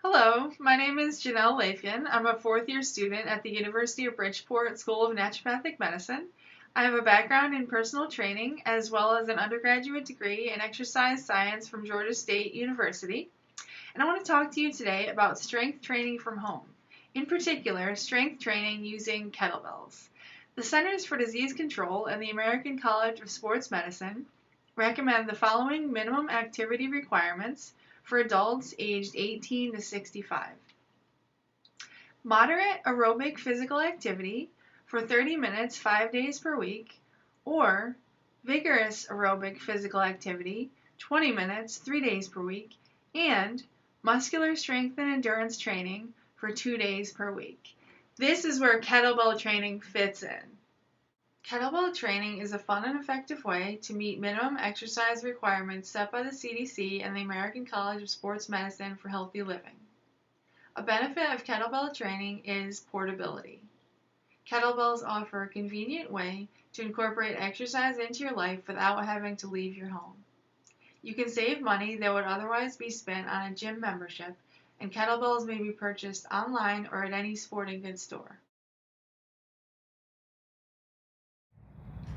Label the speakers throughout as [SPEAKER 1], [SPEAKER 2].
[SPEAKER 1] Hello, my name is Jonelle Lafian. I'm a fourth-year student at the University of Bridgeport School of Naturopathic Medicine. I have a background in personal training as well as an undergraduate degree in exercise science from Georgia State University. And I want to talk to you today about strength training from home. In particular, strength training using kettlebells. The Centers for Disease Control and the American College of Sports Medicine recommend the following minimum activity requirements for adults aged 18 to 65. Moderate aerobic physical activity for 30 minutes 5 days per week, or vigorous aerobic physical activity 20 minutes 3 days per week, and muscular strength and endurance training for 2 days per week. This is where kettlebell training fits in. Kettlebell training is a fun and effective way to meet minimum exercise requirements set by the CDC and the American College of Sports Medicine for healthy living. A benefit of kettlebell training is portability. Kettlebells offer a convenient way to incorporate exercise into your life without having to leave your home. You can save money that would otherwise be spent on a gym membership, and kettlebells may be purchased online or at any sporting goods store.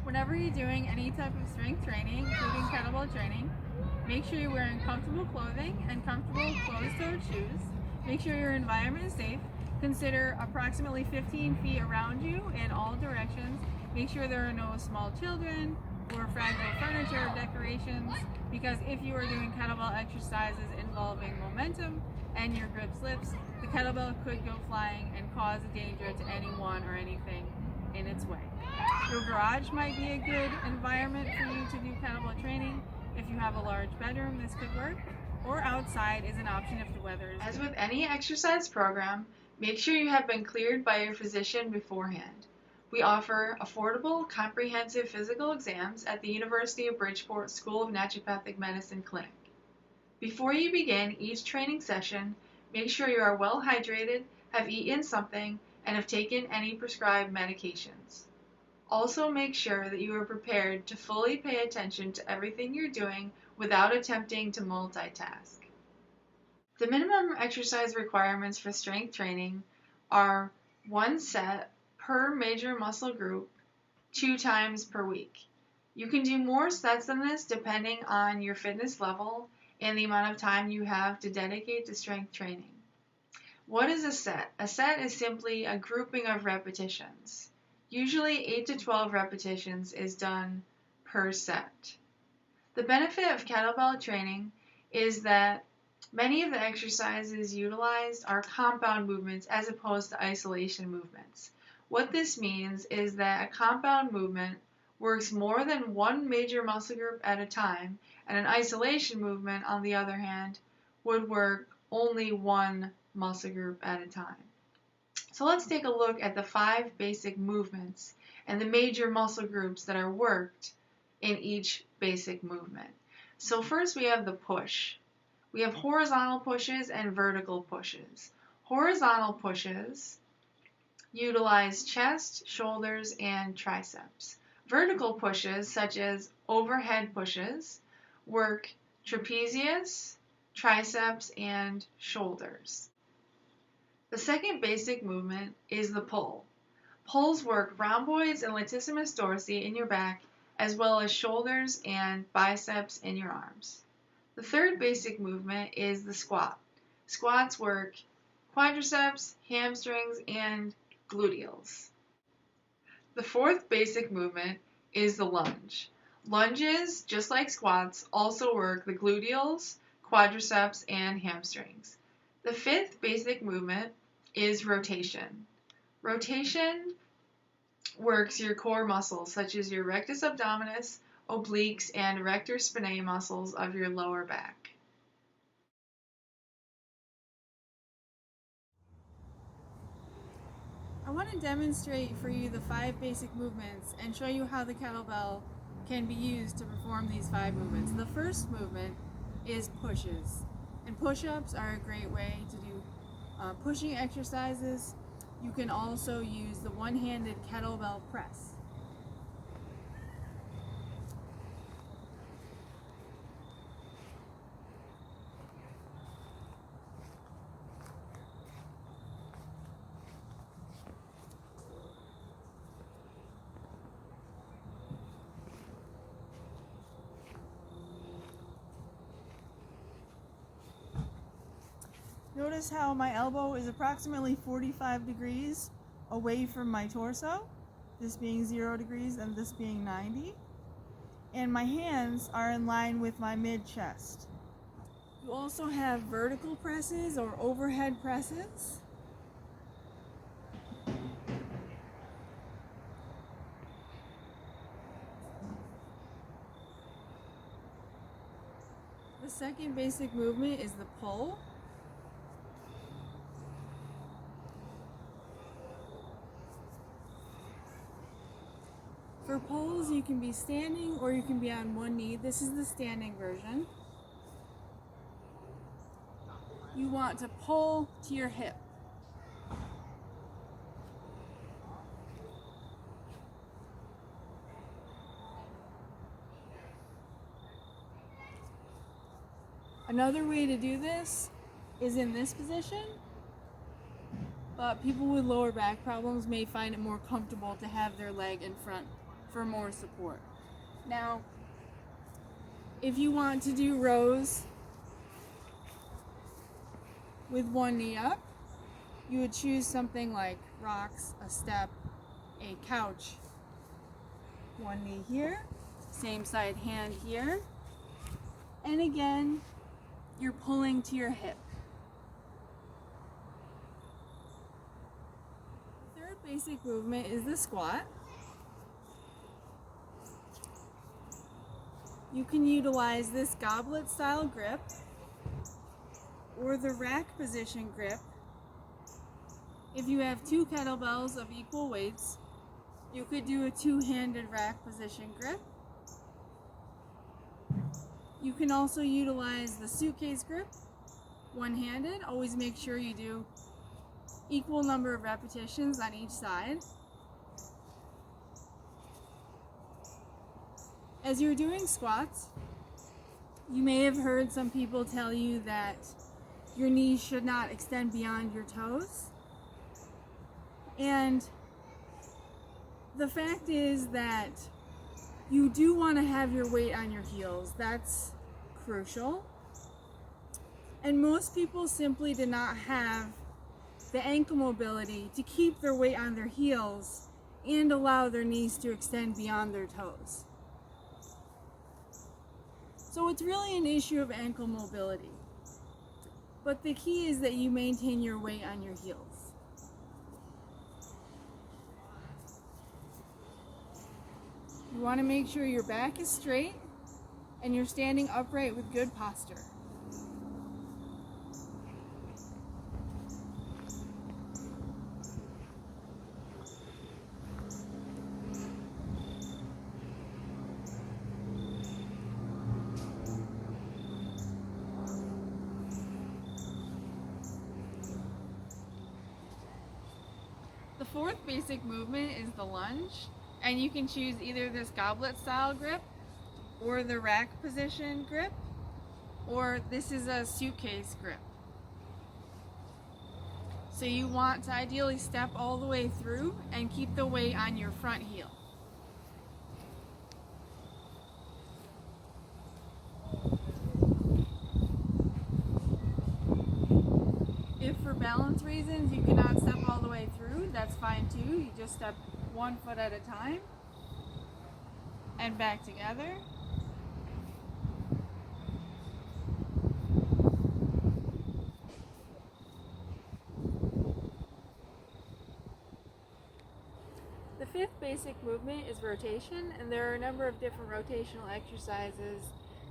[SPEAKER 2] Whenever you're doing any type of strength training, including kettlebell training, make sure you're wearing comfortable clothing and comfortable closed-toed shoes. Make sure your environment is safe. Consider approximately 15 feet around you in all directions. Make sure there are no small children or fragile furniture or decorations, because if you are doing kettlebell exercises involving momentum and your grip slips, the kettlebell could go flying and cause a danger to anyone or anything in its way. Your garage might be a good environment for you to do kettlebell training. If you have a large bedroom, this could work. Or outside is an option if the weather is
[SPEAKER 1] As
[SPEAKER 2] good.
[SPEAKER 1] with any exercise program, make sure you have been cleared by your physician beforehand. We offer affordable, comprehensive physical exams at the University of Bridgeport School of Naturopathic Medicine Clinic. Before you begin each training session, make sure you are well hydrated, have eaten something, and have taken any prescribed medications. Also, make sure that you are prepared to fully pay attention to everything you're doing without attempting to multitask. The minimum exercise requirements for strength training are 1 set per major muscle group 2 times per week. You can do more sets than this depending on your fitness level and the amount of time you have to dedicate to strength training. What is a set? A set is simply a grouping of repetitions. Usually 8 to 12 repetitions is done per set. The benefit of kettlebell training is that many of the exercises utilized are compound movements as opposed to isolation movements. What this means is that a compound movement works more than one major muscle group at a time, and an isolation movement, on the other hand, would work only one muscle group at a time. So let's take a look at the 5 basic movements and the major muscle groups that are worked in each basic movement. So first we have the push. We have horizontal pushes and vertical pushes. Horizontal pushes utilize chest, shoulders, and triceps. Vertical pushes, such as overhead pushes, work trapezius, triceps, and shoulders. The second basic movement is the pull. Pulls work rhomboids and latissimus dorsi in your back, as well as shoulders and biceps in your arms. The third basic movement is the squat. Squats work quadriceps, hamstrings, and gluteals. The fourth basic movement is the lunge. Lunges, just like squats, also work the gluteals, quadriceps, and hamstrings. The fifth basic movement is rotation. Rotation works your core muscles, such as your rectus abdominis, obliques, and rector spinae muscles of your lower back.
[SPEAKER 2] I want to demonstrate for you the 5 basic movements and show you how the kettlebell can be used to perform these 5 movements. The first movement is pushes, and push-ups are a great way to do pushing exercises. You can also use the one-handed kettlebell press. Notice how my elbow is approximately 45 degrees away from my torso, this being 0 degrees and this being 90. And my hands are in line with my mid-chest. You also have vertical presses or overhead presses. The second basic movement is the pull. For pulls, you can be standing or you can be on one knee. This is the standing version. You want to pull to your hip. Another way to do this is in this position, but people with lower back problems may find it more comfortable to have their leg in front for more support. Now, if you want to do rows with one knee up, you would choose something like rocks, a step, a couch. One knee here, same side hand here, and again, you're pulling to your hip. The third basic movement is the squat. You can utilize this goblet style grip or the rack position grip. If you have two kettlebells of equal weights, you could do a two-handed rack position grip. You can also utilize the suitcase grip, one-handed. Always make sure you do equal number of repetitions on each side. As you're doing squats, you may have heard some people tell you that your knees should not extend beyond your toes. And the fact is that you do want to have your weight on your heels. That's crucial. And most people simply do not have the ankle mobility to keep their weight on their heels and allow their knees to extend beyond their toes. So it's really an issue of ankle mobility. But the key is that you maintain your weight on your heels. You want to make sure your back is straight and you're standing upright with good posture. The fourth basic movement is the lunge, and you can choose either this goblet style grip or the rack position grip, or this is a suitcase grip. So you want to ideally step all the way through and keep the weight on your front heel. If for balance reasons you cannot step all the way through, that's fine too. You just step 1 foot at a time and back together. The fifth basic movement is rotation, and there are a number of different rotational exercises.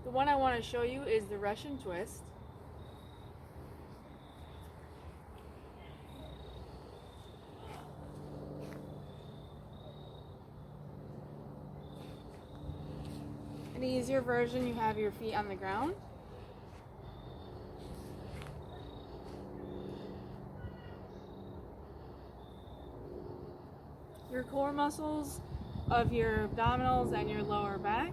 [SPEAKER 2] The one I want to show you is the Russian twist. An easier version, you have your feet on the ground. Your core muscles of your abdominals and your lower back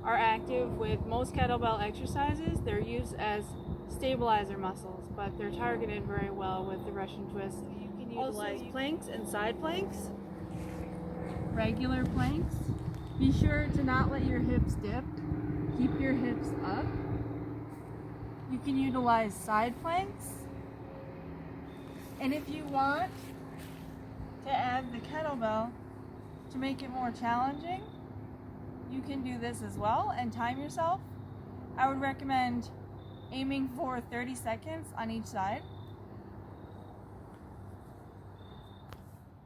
[SPEAKER 2] are active with most kettlebell exercises. They're used as stabilizer muscles, but they're targeted very well with the Russian twist. You can utilize planks and side planks, regular planks. Be sure to not let your hips dip. Keep your hips up. You can utilize side planks And if you want to add the kettlebell to make it more challenging, you can do this as well and time yourself. I would recommend aiming for 30 seconds on each side.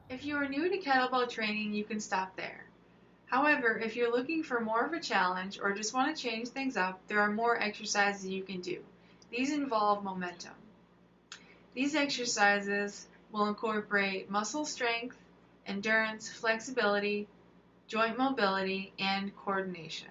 [SPEAKER 1] If you are new to kettlebell training, you can stop there. However, if you're looking for more of a challenge or just want to change things up, there are more exercises you can do. These involve momentum. These exercises will incorporate muscle strength, endurance, flexibility, joint mobility, and coordination.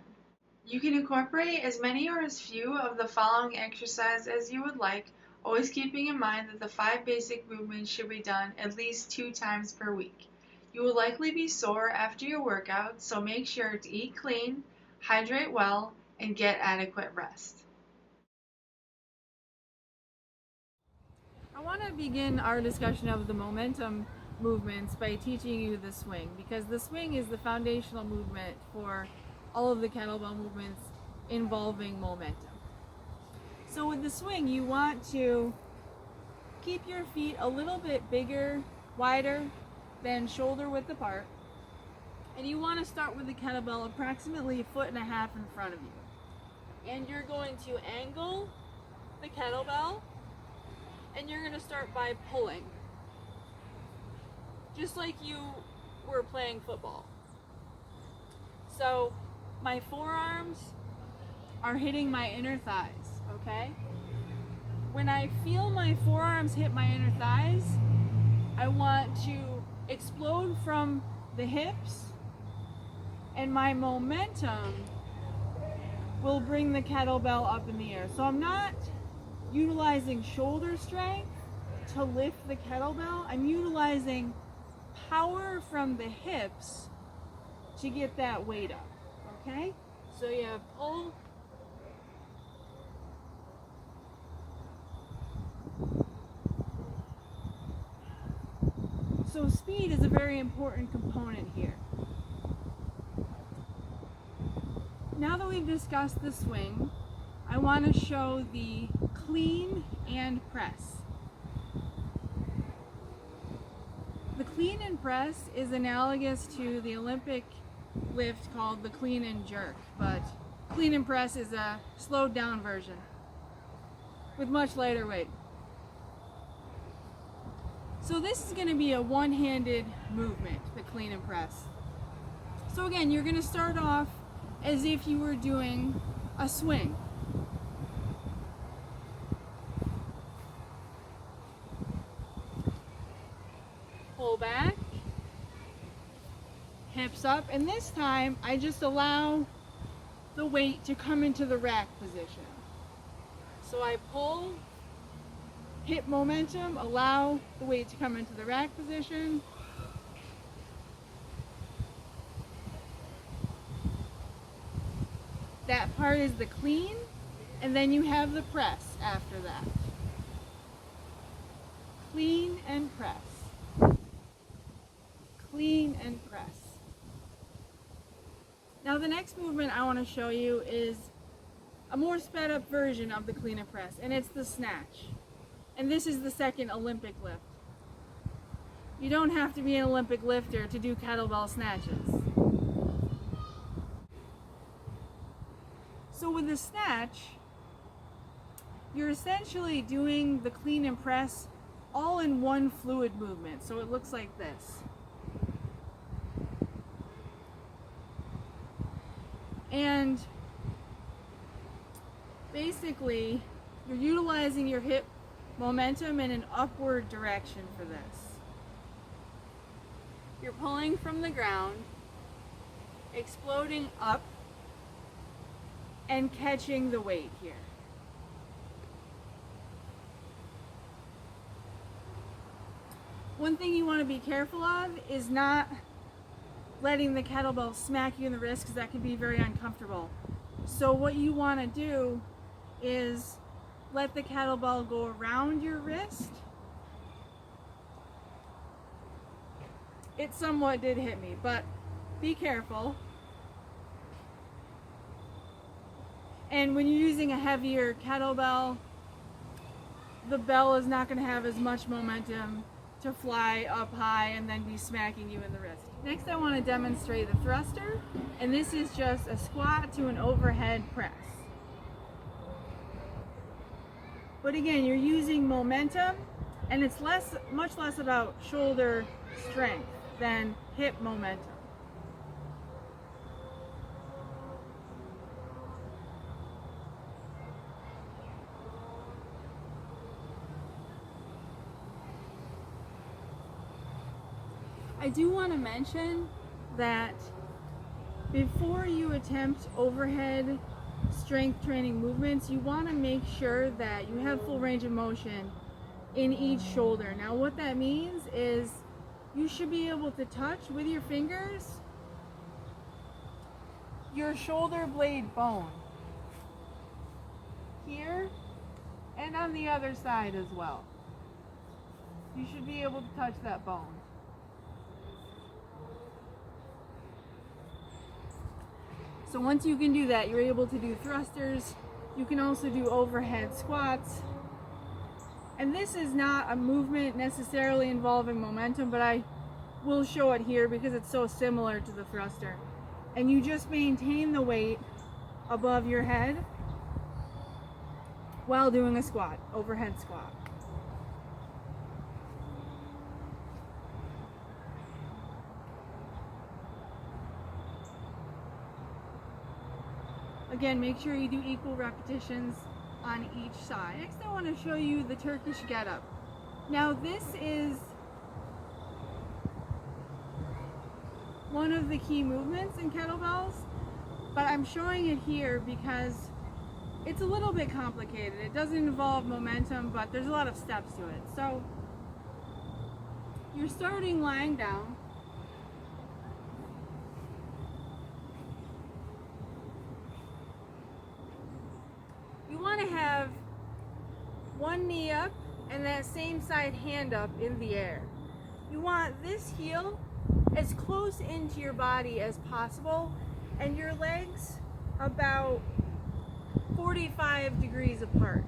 [SPEAKER 1] You can incorporate as many or as few of the following exercises as you would like, always keeping in mind that the 5 basic movements should be done at least 2 times per week. You will likely be sore after your workout, so make sure to eat clean, hydrate well, and get adequate rest.
[SPEAKER 2] I want to begin our discussion of the momentum movements by teaching you the swing, because the swing is the foundational movement for all of the kettlebell movements involving momentum. So with the swing, you want to keep your feet a little bit bigger, wider than shoulder width apart, and you want to start with the kettlebell approximately 1.5 feet in front of you. And you're going to angle the kettlebell, and you're going to start by pulling, just like you were playing football. So my forearms are hitting my inner thighs, okay? When I feel my forearms hit my inner thighs, I want to explode from the hips, and my momentum will bring the kettlebell up in the air. So I'm not utilizing shoulder strength to lift the kettlebell. I'm utilizing power from the hips to get that weight up, okay? So you have pull, so speed is a very important component here. Now that we've discussed the swing, I want to show the clean and press. The clean and press is analogous to the Olympic lift called the clean and jerk, but clean and press is a slowed down version with much lighter weight. So this is going to be a one-handed movement, the clean and press. So again, you're going to start off as if you were doing a swing. Pull back, hips up, and this time I just allow the weight to come into the rack position. So I pull, hip momentum, allow the weight to come into the rack position. That part is the clean, and then you have the press after that. Clean and press. Clean and press. Now the next movement I want to show you is a more sped up version of the clean and press, and it's the snatch. And this is the second Olympic lift. You don't have to be an Olympic lifter to do kettlebell snatches. So with the snatch, you're essentially doing the clean and press all in one fluid movement. So it looks like this. And basically, you're utilizing your hip momentum in an upward direction for this. You're pulling from the ground, exploding up, and catching the weight here. One thing you want to be careful of is not letting the kettlebell smack you in the wrist, because that can be very uncomfortable. So what you want to do is let the kettlebell go around your wrist. It somewhat did hit me, but be careful. And when you're using a heavier kettlebell, the bell is not going to have as much momentum to fly up high and then be smacking you in the wrist. Next, I want to demonstrate the thruster, and this is just a squat to an overhead press. But again, you're using momentum, and it's much less about shoulder strength than hip momentum. I do want to mention that before you attempt overhead strength training movements, you want to make sure that you have full range of motion in each shoulder. Now what that means is you should be able to touch with your fingers your shoulder blade bone here and on the other side as well. You should be able to touch that bone. So once you can do that, you're able to do thrusters. You can also do overhead squats. And this is not a movement necessarily involving momentum, but I will show it here because it's so similar to the thruster. And you just maintain the weight above your head while doing a squat, overhead squat. Again, make sure you do equal repetitions on each side. Next, I want to show you the Turkish get-up. Now, this is one of the key movements in kettlebells, but I'm showing it here because it's a little bit complicated. It doesn't involve momentum, but there's a lot of steps to it. So, you're starting lying down. You want to have one knee up and that same side hand up in the air. You want this heel as close into your body as possible and your legs about 45 degrees apart.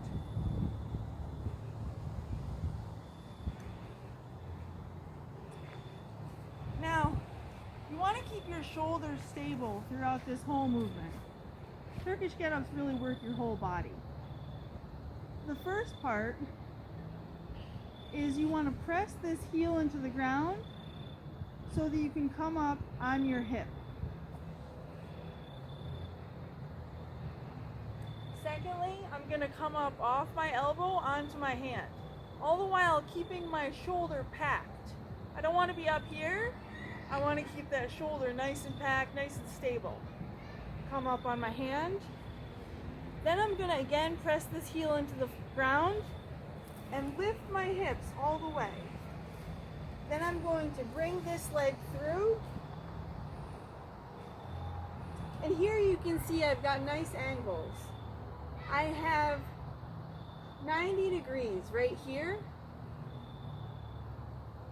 [SPEAKER 2] Now, you want to keep your shoulders stable throughout this whole movement. Turkish get-ups really work your whole body. The first part is you want to press this heel into the ground so that you can come up on your hip. Secondly, I'm going to come up off my elbow onto my hand, all the while keeping my shoulder packed. I don't want to be up here. I want to keep that shoulder nice and packed, nice and stable. Come up on my hand. Then I'm going to again press this heel into the ground and lift my hips all the way. Then I'm going to bring this leg through. And here you can see I've got nice angles. I have 90 degrees right here.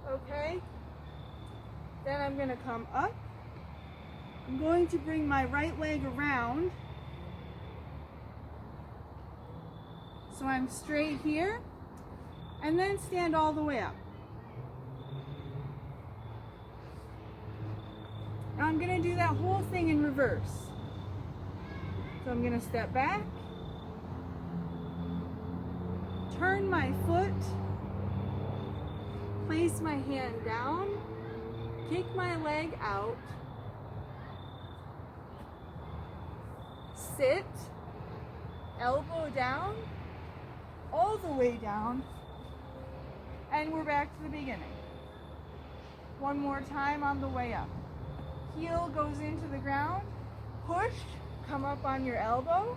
[SPEAKER 2] Okay. Then I'm going to come up. I'm going to bring my right leg around so I'm straight here, and then stand all the way up. Now I'm going to do that whole thing in reverse. So I'm going to step back, turn my foot, place my hand down, kick my leg out, sit, elbow down, all the way down, and we're back to the beginning. One more time on the way up. Heel goes into the ground, push, come up on your elbow,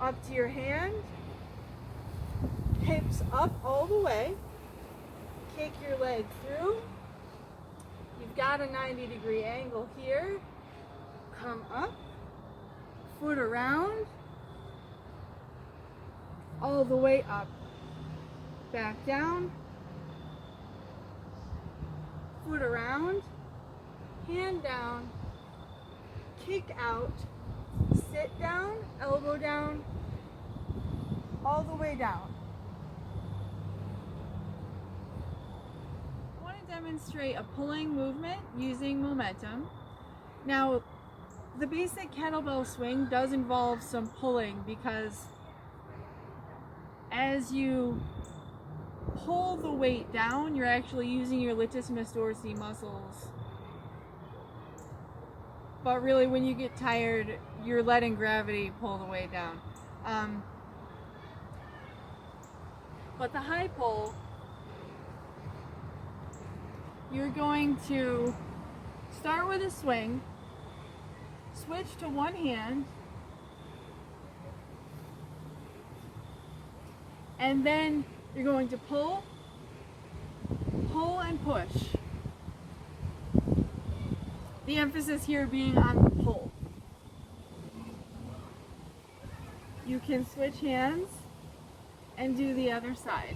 [SPEAKER 2] up to your hand, hips up all the way, kick your leg through. You've got a 90-degree angle here, come up, foot around, all the way up, back down, foot around, hand down, kick out, sit down, elbow down, all the way down. demonstrate a pulling movement using momentum. Now, the basic kettlebell swing does involve some pulling because as you pull the weight down, you're actually using your latissimus dorsi muscles. But really, when you get tired, you're letting gravity pull the weight down. But the high pull, you're going to start with a swing, switch to one hand, and then you're going to pull, pull, and push. The emphasis here being on the pull. You can switch hands and do the other side.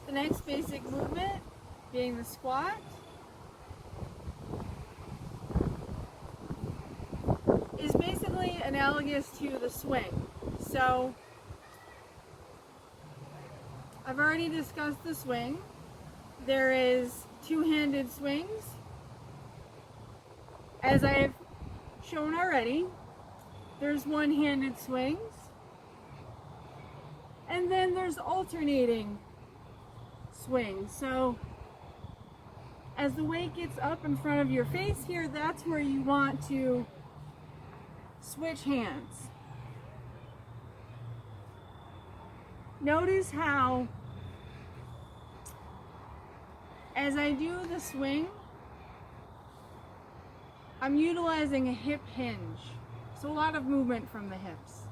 [SPEAKER 2] The next basic movement being the squat is basically analogous to the swing. So I've already discussed the swing. There is two-handed swings, as I have shown already. There's one-handed swings, and then there's alternating swings. So as the weight gets up in front of your face here, that's where you want to switch hands. Notice how as I do the swing, I'm utilizing a hip hinge. So a lot of movement from the hips.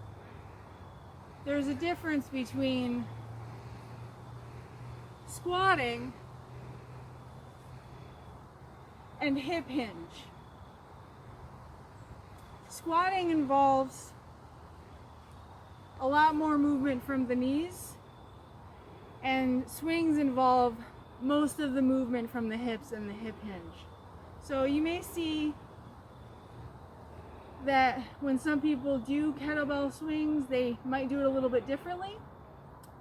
[SPEAKER 2] There's a difference between squatting and hip hinge. Squatting involves a lot more movement from the knees, and swings involve most of the movement from the hips and the hip hinge. So you may see that when some people do kettlebell swings, they might do it a little bit differently,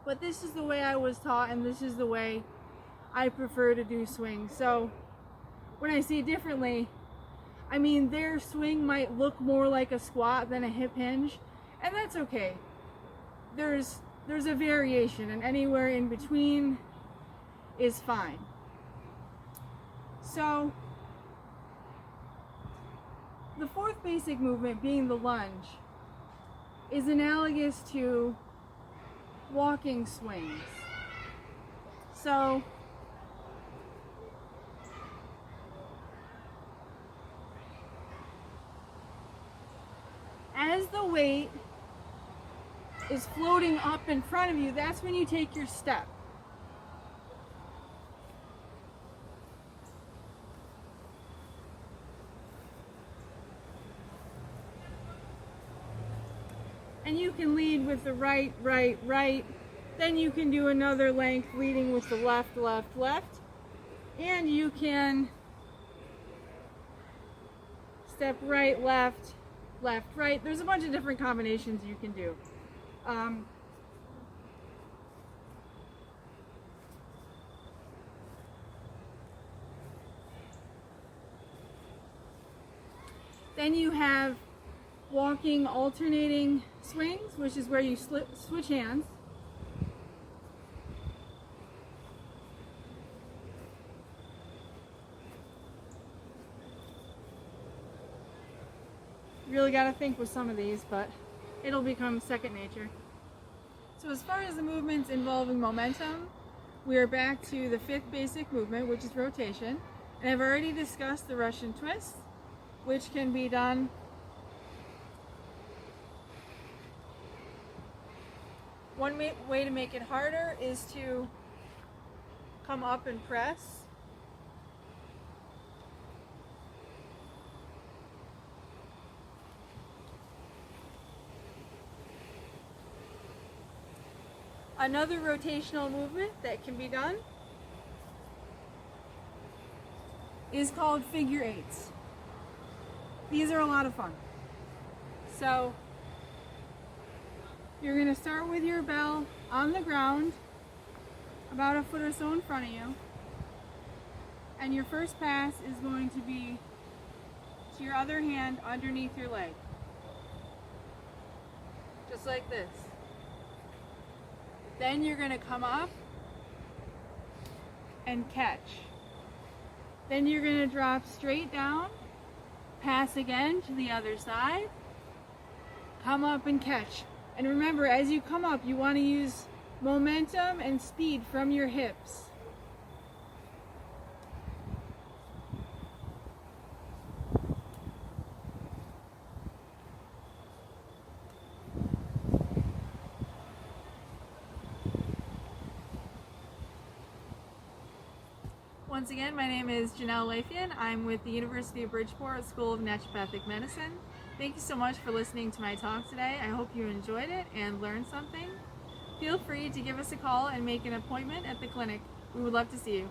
[SPEAKER 2] but this is the way I was taught, and this is the way I prefer to do swings. So when I say differently, I mean their swing might look more like a squat than a hip hinge, and that's okay. There's a variation, and anywhere in between is fine. So the fourth basic movement, being the lunge, is analogous to walking swings. So as the weight is floating up in front of you, that's when you take your step. And you can lead with the right, right, right. Then you can do another length leading with the left, left, left. And you can step right, left, left, right. There's a bunch of different combinations you can do. Then you have walking alternating swings, which is where you switch hands. You really got to think with some of these, but it'll become second nature. So as far as the movements involving momentum, we are back to the fifth basic movement, which is rotation. And I've already discussed the Russian twist, which can be done one way to make it harder is to come up and press. Another rotational movement that can be done is called figure eights. These are a lot of fun. So You're going to start with your bell on the ground, about a foot or so in front of you. And your first pass is going to be to your other hand underneath your leg. Just like this. Then you're going to come up and catch. Then you're going to drop straight down, pass again to the other side, come up and catch. And remember, as you come up, you want to use momentum and speed from your hips. Once again, my name is Jonelle Lafian. I'm with the University of Bridgeport School of Naturopathic Medicine. Thank you so much for listening to my talk today. I hope you enjoyed it and learned something. Feel free to give us a call and make an appointment at the clinic. We would love to see you.